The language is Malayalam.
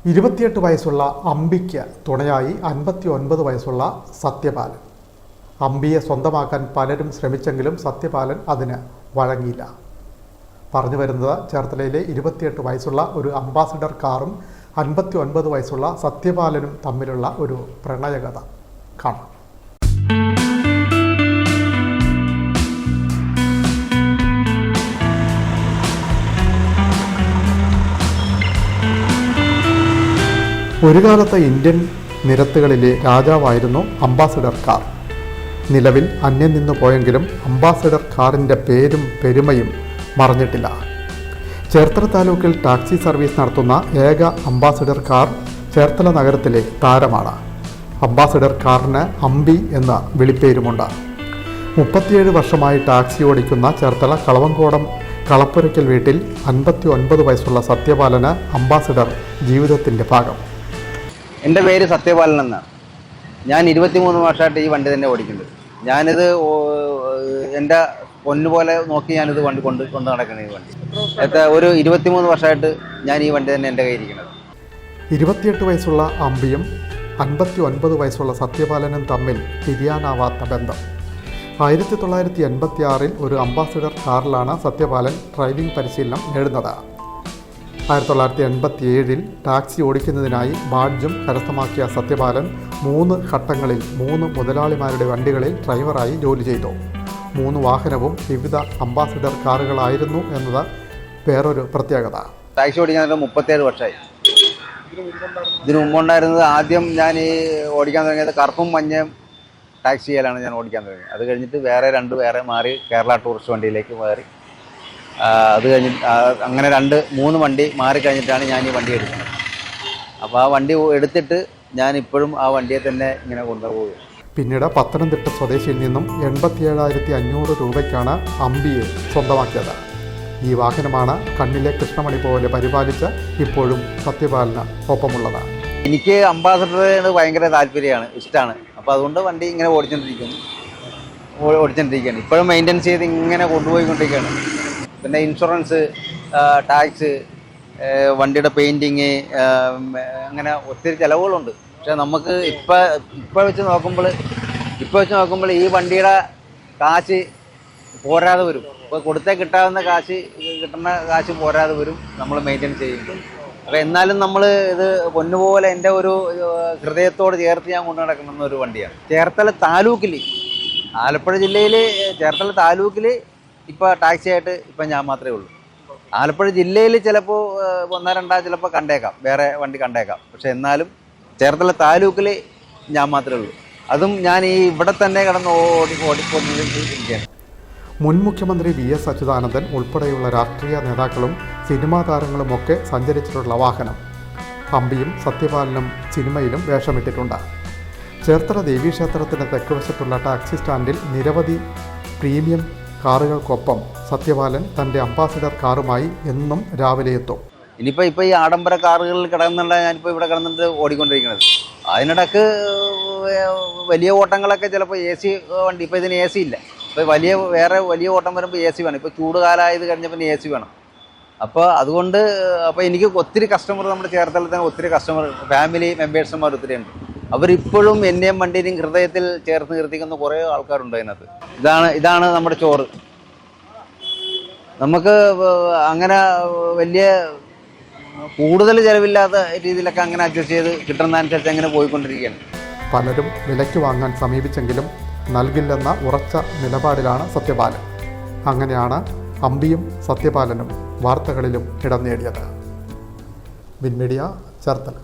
28 വയസ്സുള്ള അമ്പിക്ക് തുണയായി 59 വയസ്സുള്ള സത്യപാലൻ. അമ്പിയെ സ്വന്തമാക്കാൻ പലരും ശ്രമിച്ചെങ്കിലും സത്യപാലൻ അതിന് വഴങ്ങിയില്ല. പറഞ്ഞു വരുന്നത് ചേർത്തലയിലെ 28 വയസ്സുള്ള ഒരു അംബാസഡർ കാറും 59 വയസ്സുള്ള സത്യപാലനും തമ്മിലുള്ള ഒരു പ്രണയകഥ കാണാം. ഒരു കാലത്ത് ഇന്ത്യൻ നിരത്തുകളിലെ രാജാവായിരുന്നു അംബാസഡർ കാർ. നിലവിൽ അന്യം നിന്നു പോയെങ്കിലും അംബാസഡർ കാറിൻ്റെ പേരും പെരുമയും മറഞ്ഞിട്ടില്ല. ചേർത്തല താലൂക്കിൽ ടാക്സി സർവീസ് നടത്തുന്ന ഏക അംബാസഡർ കാർ ചേർത്തല നഗരത്തിലെ താരമാണ്. അംബാസഡർ കാറിന് അമ്പി എന്ന വിളിപ്പേരുമുണ്ട്. 37 വർഷമായി ടാക്സി ഓടിക്കുന്ന ചേർത്തല കളവങ്കോടം കളപ്പുരയ്ക്കൽ വീട്ടിൽ 59 വയസ്സുള്ള സത്യപാലന് അംബാസഡർ ജീവിതത്തിൻ്റെ ഭാഗം. എൻ്റെ പേര് സത്യപാലൻ എന്നാണ്. ഞാൻ 23 വർഷമായിട്ട് ഈ വണ്ടി തന്നെ ഓടിക്കുന്നത്. ഞാനിത് എൻ്റെ പൊന്നുപോലെ നോക്കി ഞാനിത് വണ്ടി കൊണ്ട് നടക്കുന്നത്. ഈ വണ്ടി ഒരു 23 വർഷമായിട്ട് ഞാൻ ഈ വണ്ടി തന്നെ എൻ്റെ കയ്യിരിക്കുന്നത്. 28 വയസ്സുള്ള അമ്പിയും 59 വയസ്സുള്ള സത്യപാലനും തമ്മിൽ പിരിയാനാവാത്ത ബന്ധം. 1986 ഒരു അംബാസഡർ കാറിലാണ് സത്യപാലൻ ഡ്രൈവിംഗ് പരിശീലനം നേടുന്നത്. 1987 ടാക്സി ഓടിക്കുന്നതിനായി ബാഡ്ജും കരസ്ഥമാക്കിയ സത്യപാലൻ 3 ഘട്ടങ്ങളിൽ 3 മുതലാളിമാരുടെ വണ്ടികളിൽ ഡ്രൈവറായി ജോലി ചെയ്തു. 3 വാഹനവും വിവിധ അംബാസഡർ കാറുകളായിരുന്നു എന്നത് വേറൊരു പ്രത്യേകത. ടാക്സി ഓടിക്കാൻ 37 വർഷമായി. ഇതിനു മുമ്പുണ്ടായിരുന്നത്, ആദ്യം ഞാൻ ഈ ഓടിക്കാൻ തുടങ്ങിയത് കറുപ്പും മഞ്ഞയും ടാക്സിയിലാണ് ഞാൻ ഓടിക്കാൻ തുടങ്ങിയത്. അത് കഴിഞ്ഞിട്ട് വേറെ മാറി കേരള ടൂറിസ്റ്റ് വണ്ടിയിലേക്ക് മാറി. അത് കഴിഞ്ഞിട്ട് അങ്ങനെ 2-3 വണ്ടി മാറിക്കഴിഞ്ഞിട്ടാണ് ഞാൻ ഈ വണ്ടി എടുക്കുന്നത്. അപ്പോൾ ആ വണ്ടി എടുത്തിട്ട് ഞാൻ ഇപ്പോഴും ആ വണ്ടിയെ തന്നെ ഇങ്ങനെ കൊണ്ടുപോകുക. പിന്നീട് പത്തനംതിട്ട സ്വദേശിയിൽ നിന്നും 87,500 രൂപയ്ക്കാണ് അമ്പിയെ സ്വന്തമാക്കിയത്. ഈ വാഹനമാണ് കണ്ണിലെ കൃഷ്ണമണി പോലെ പരിപാലിച്ച് ഇപ്പോഴും സത്യപാലന് ഒപ്പമുള്ളത്. എനിക്ക് അംബാസഡറിന് ഭയങ്കര താല്പര്യമാണ്, ഇഷ്ടമാണ്. അപ്പോൾ അതുകൊണ്ട് വണ്ടി ഇങ്ങനെ ഓടിച്ചുകൊണ്ടിരിക്കുകയാണ്. ഇപ്പോഴും മെയിൻ്റെനൻസ് ചെയ്ത് ഇങ്ങനെ കൊണ്ടുപോയിക്കൊണ്ടിരിക്കുകയാണ്. പിന്നെ ഇൻഷുറൻസ്, ടാക്സ്, വണ്ടിയുടെ പെയിൻറ്റിങ്, അങ്ങനെ ഒത്തിരി ചിലവുകളുണ്ട്. പക്ഷെ നമുക്ക് ഇപ്പോൾ വെച്ച് നോക്കുമ്പോൾ ഈ വണ്ടിയുടെ കാശ് പോരാതെ വരും. ഇപ്പോൾ കൊടുത്തേ കിട്ടുന്ന കാശ് പോരാതെ വരും നമ്മൾ മെയിൻറ്റെയിൻ ചെയ്യുമ്പോൾ. അപ്പോൾ എന്നാലും നമ്മൾ ഇത് പൊന്നുപോലെ എൻ്റെ ഒരു ഹൃദയത്തോട് ചേർത്ത് ഞാൻ കൊണ്ടു നടക്കുന്ന ഒരു വണ്ടിയാണ്. ചേർത്തല താലൂക്കിൽ, ആലപ്പുഴ ജില്ലയിൽ ചേർത്തല താലൂക്കിൽ ഇപ്പോൾ ടാക്സി ആയിട്ട് ഇപ്പം ഞാൻ മാത്രമേ ഉള്ളൂ. ആലപ്പുഴ ജില്ലയിൽ ചിലപ്പോൾ 1-2 ചിലപ്പോൾ കണ്ടേക്കാം, വേറെ വണ്ടി കണ്ടേക്കാം. പക്ഷെ എന്നാലും ചേർത്തല താലൂക്കിൽ ഞാൻ മാത്രമേ ഉള്ളൂ. അതും ഞാൻ ഈ ഇവിടെ തന്നെ കിടന്ന് ഓടിക്കൊണ്ടിരിക്കുകയാണ്. മുൻ മുഖ്യമന്ത്രി VS അച്യുതാനന്ദൻ ഉൾപ്പെടെയുള്ള രാഷ്ട്രീയ നേതാക്കളും സിനിമാ താരങ്ങളുമൊക്കെ സഞ്ചരിച്ചിട്ടുള്ള വാഹനം. അമ്പിയും സത്യപാലനും സിനിമയിലും വേഷമിട്ടിട്ടുണ്ട്. ചേർത്തല ദേവീക്ഷേത്രത്തിന് തെക്കുവശത്തുള്ള ടാക്സി സ്റ്റാൻഡിൽ നിരവധി പ്രീമിയം കാറുകൾക്കൊപ്പം സത്യപാലൻ തൻ്റെ അംബാസഡർ കാറുമായി എന്നും രാവിലെ എത്തും. ഇപ്പോൾ ഈ ആഡംബര കാറുകളിൽ കിടന്നുള്ള ഞാനിപ്പോൾ ഇവിടെ കിടന്നിട്ട് ഓടിക്കൊണ്ടിരിക്കുന്നത്. അതിനിടക്ക് വലിയ ഓട്ടങ്ങളൊക്കെ ചിലപ്പോൾ AC വണ്ടി, ഇപ്പോൾ ഇതിന് AC ഇല്ല. ഇപ്പോൾ വേറെ വലിയ ഓട്ടം വരുമ്പോൾ AC വേണം. ഇപ്പോൾ ചൂട് കാലമായത് കഴിഞ്ഞപ്പോൾ AC വേണം. അപ്പോൾ അതുകൊണ്ട് എനിക്ക് ഒത്തിരി കസ്റ്റമർ, നമ്മുടെ ചേർത്തലത്തിൽ തന്നെ ഒത്തിരി കസ്റ്റമർ, ഫാമിലി മെമ്പേഴ്സുമാർ ഒത്തിരി ഉണ്ട്. അവരിപ്പോഴും എന്നെയും വണ്ടിയും ഹൃദയത്തിൽ ചേർത്ത് നിർത്തിക്കുന്ന കുറേ ആൾക്കാരുണ്ട് അതിനകത്ത്. ഇതാണ് നമ്മുടെ ചോറ്. നമുക്ക് അങ്ങനെ വലിയ കൂടുതൽ ചിലവില്ലാത്ത രീതിയിലൊക്കെ അങ്ങനെ അഡ്ജസ്റ്റ് ചെയ്ത് കിട്ടുന്നതനുസരിച്ച് അങ്ങനെ പോയിക്കൊണ്ടിരിക്കുകയാണ്. പലരും വിലയ്ക്ക് വാങ്ങാൻ സമീപിച്ചെങ്കിലും നൽകില്ലെന്ന ഉറച്ച നിലപാടിലാണ് സത്യപാലൻ. അങ്ങനെയാണ് അമ്പിയും സത്യപാലനും വാർത്തകളിലും ഇടം നേടിയത്. വിൻമീഡിയ, ചേർത്തല.